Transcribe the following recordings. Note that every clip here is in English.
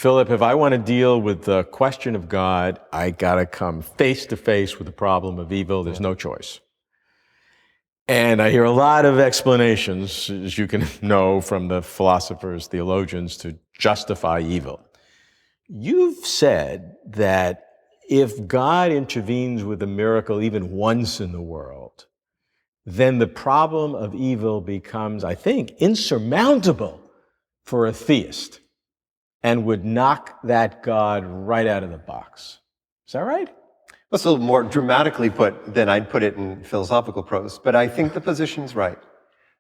Philip, if I want to deal with the question of God, I got to come face to face with the problem of evil. There's no choice. And I hear a lot of explanations, as you can know from the philosophers, theologians, to justify evil. You've said that if God intervenes with a miracle even once in the world, then the problem of evil becomes, I think, insurmountable for a theist and would knock that God right out of the box. Is that right? That's a little more dramatically put than I'd put it in philosophical prose, but I think the position's right.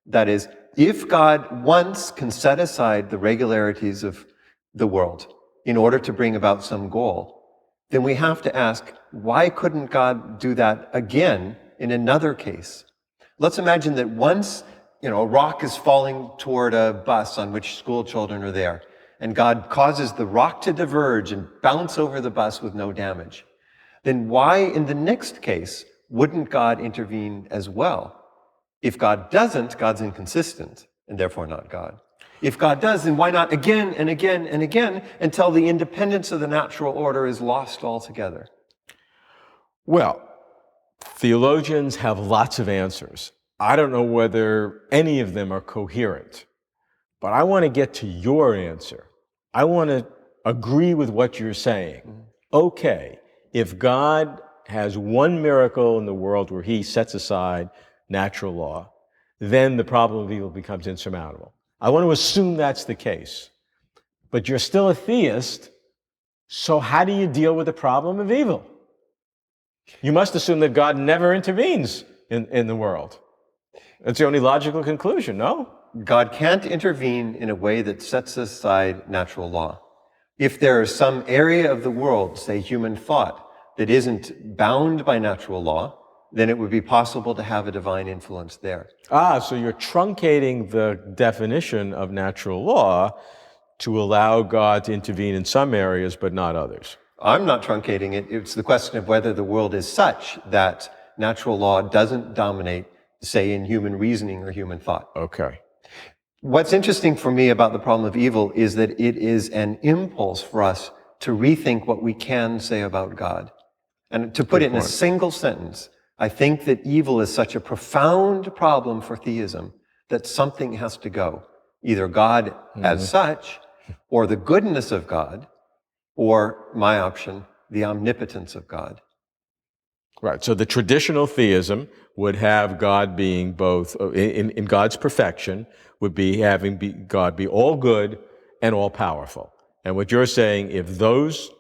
That is, if God once can set aside the regularities of the world in order to bring about some goal, then we have to ask, why couldn't God do that again in another case? Let's imagine that once, a rock is falling toward a bus on which school children are there, and God causes the rock to diverge and bounce over the bus with no damage. Then why in the next case wouldn't God intervene as well? If God doesn't, God's inconsistent and therefore not God. If God does, then why not again and again and again until the independence of the natural order is lost altogether? Well, theologians have lots of answers. I don't know whether any of them are coherent, but I want to get to your answer. I want to agree with what you're saying. Okay, if God has one miracle in the world where he sets aside natural law, then the problem of evil becomes insurmountable. I want to assume that's the case. But you're still a theist, so how do you deal with the problem of evil? You must assume that God never intervenes in the world. That's the only logical conclusion, no? God can't intervene in a way that sets aside natural law. If there is some area of the world, say human thought, that isn't bound by natural law, then it would be possible to have a divine influence there. So you're truncating the definition of natural law to allow God to intervene in some areas but not others. I'm not truncating it. It's the question of whether the world is such that natural law doesn't dominate, say, in human reasoning or human thought. Okay. What's interesting for me about the problem of evil is that it is an impulse for us to rethink what we can say about God. And to put it in a single sentence, I think that evil is such a profound problem for theism that something has to go. Either God as such, or the goodness of God, or my option, the omnipotence of God. Right. So the traditional theism would have God being both, in God's perfection, would be having God be all good and all powerful. And what you're saying, if those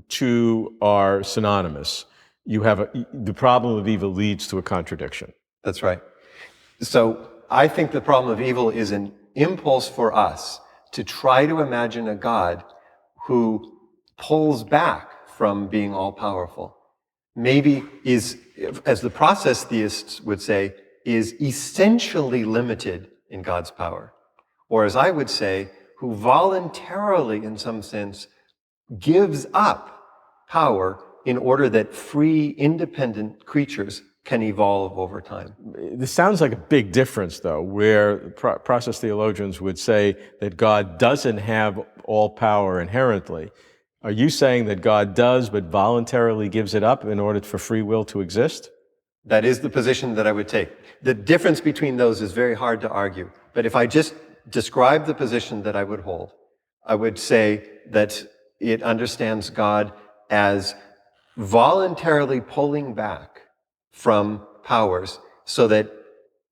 two are synonymous, you have the problem of evil leads to a contradiction. That's right. So I think the problem of evil is an impulse for us to try to imagine a God who pulls back from being all-powerful. Maybe is, as the process theists would say, is essentially limited in God's power. Or as I would say, who voluntarily, in some sense, gives up power in order that free, independent creatures can evolve over time. This sounds like a big difference, though, where process theologians would say that God doesn't have all power inherently. Are you saying that God does, but voluntarily gives it up in order for free will to exist? That is the position that I would take. The difference between those is very hard to argue. But if I just describe the position that I would hold, I would say that it understands God as voluntarily pulling back from powers so that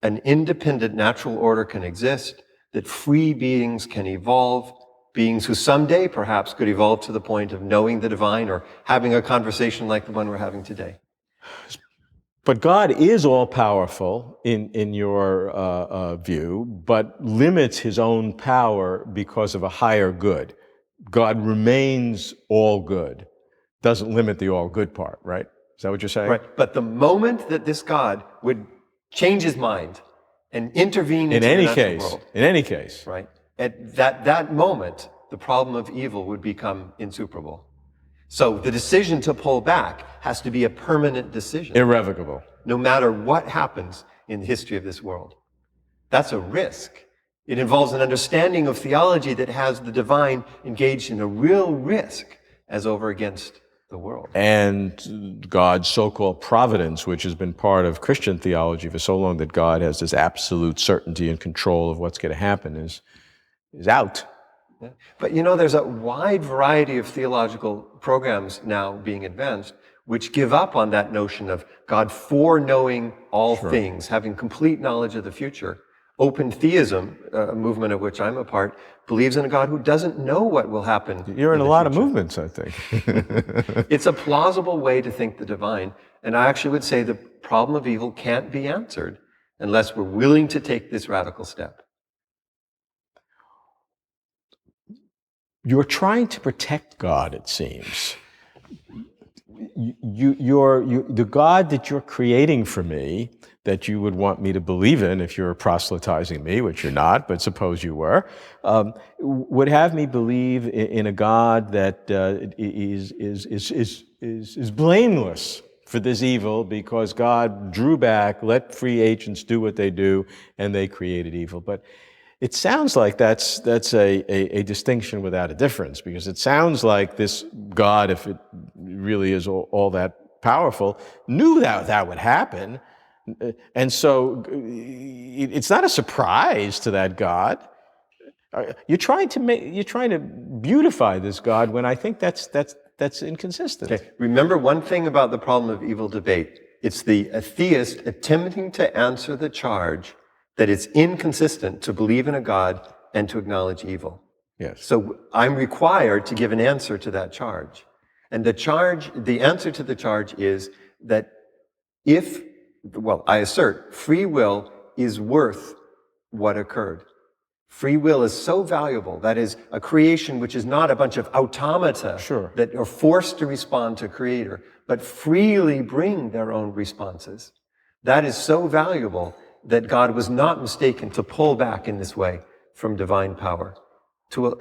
an independent natural order can exist, that free beings can evolve, beings who someday perhaps could evolve to the point of knowing the divine or having a conversation like the one we're having today. But God is all-powerful in your view, but limits his own power because of a higher good. God remains all good, doesn't limit the all good part, right? Is that what you're saying? Right. But the moment that this God would change his mind and intervene into the natural world, in any case, right? At that moment, the problem of evil would become insuperable. So the decision to pull back has to be a permanent decision. Irrevocable. No matter what happens in the history of this world. That's a risk. It involves an understanding of theology that has the divine engaged in a real risk as over against the world. And God's so-called providence, which has been part of Christian theology for so long that God has this absolute certainty and control of what's going to happen, is out. Yeah. But there's a wide variety of theological programs now being advanced which give up on that notion of God foreknowing all things, having complete knowledge of the future. Open theism, a movement of which I'm a part, believes in a God who doesn't know what will happen. You're in a the lot of future. movements, I think. It's a plausible way to think the divine, and I actually would say the problem of evil can't be answered unless we're willing to take this radical step. You're trying to protect God, it seems. The God that you're creating for me, that you would want me to believe in if you're proselytizing me, which you're not, but suppose you were, would have me believe in a God that is blameless for this evil because God drew back, let free agents do what they do, and they created evil. But it sounds like that's a distinction without a difference, because it sounds like this God, if it really is all that powerful, knew that would happen. And so it's not a surprise to that God. You're trying to beautify this God when I think that's inconsistent. Okay. Remember one thing about the problem of evil debate. It's the atheist attempting to answer the charge that it's inconsistent to believe in a God and to acknowledge evil. Yes. So I'm required to give an answer to that charge. And the answer to the charge is that I assert, free will is worth what occurred. Free will is so valuable. That is a creation which is not a bunch of automata that are forced to respond to a creator, but freely bring their own responses. That is so valuable that God was not mistaken to pull back in this way from divine power, to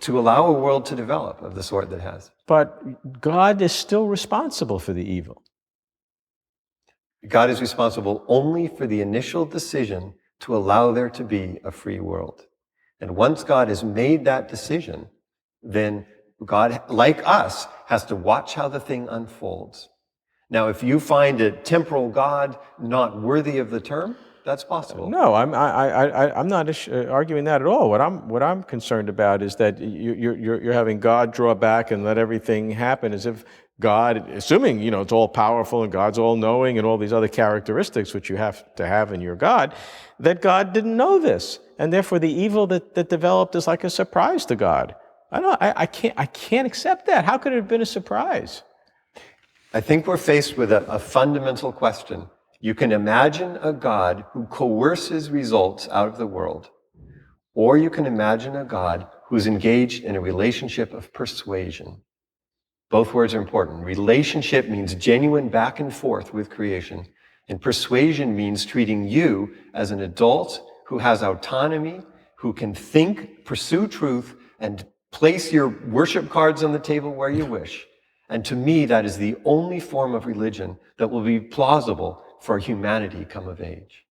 allow a world to develop of the sort that has. But God is still responsible for the evil. God is responsible only for the initial decision to allow there to be a free world. And once God has made that decision, then God, like us, has to watch how the thing unfolds. Now, if you find a temporal God not worthy of the term, that's possible. No, I'm not arguing that at all. What I'm concerned about is that you're having God draw back and let everything happen as if God, assuming it's all powerful and God's all knowing and all these other characteristics which you have to have in your God, that God didn't know this, and therefore the evil that developed is like a surprise to God. I can't accept that. How could it have been a surprise? I think we're faced with a fundamental question. You can imagine a God who coerces results out of the world, or you can imagine a God who's engaged in a relationship of persuasion. Both words are important. Relationship means genuine back and forth with creation, and persuasion means treating you as an adult who has autonomy, who can think, pursue truth, and place your worship cards on the table where you wish. And to me, that is the only form of religion that will be plausible for humanity come of age.